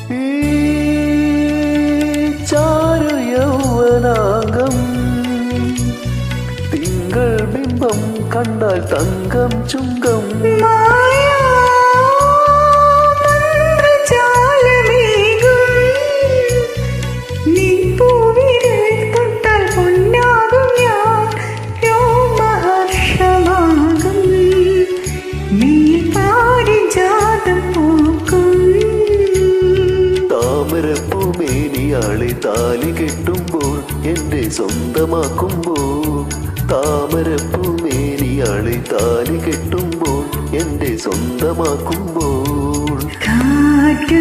ഈ ചാരു യൗവനാംഗം തിങ്കൾ ബിംബം കണ്ടാൽ തങ്കം ചുങ്കം താമരപ്പൂമേനിയാളെ താലി കെട്ടുമ്പോൾ എന്റെ സ്വന്തമാക്കുമ്പോൾ താമരപ്പൂമേനിയാളെ താലി കെട്ടുമ്പോൾ എന്റെ സ്വന്തമാക്കുമ്പോൾ കാറ്റു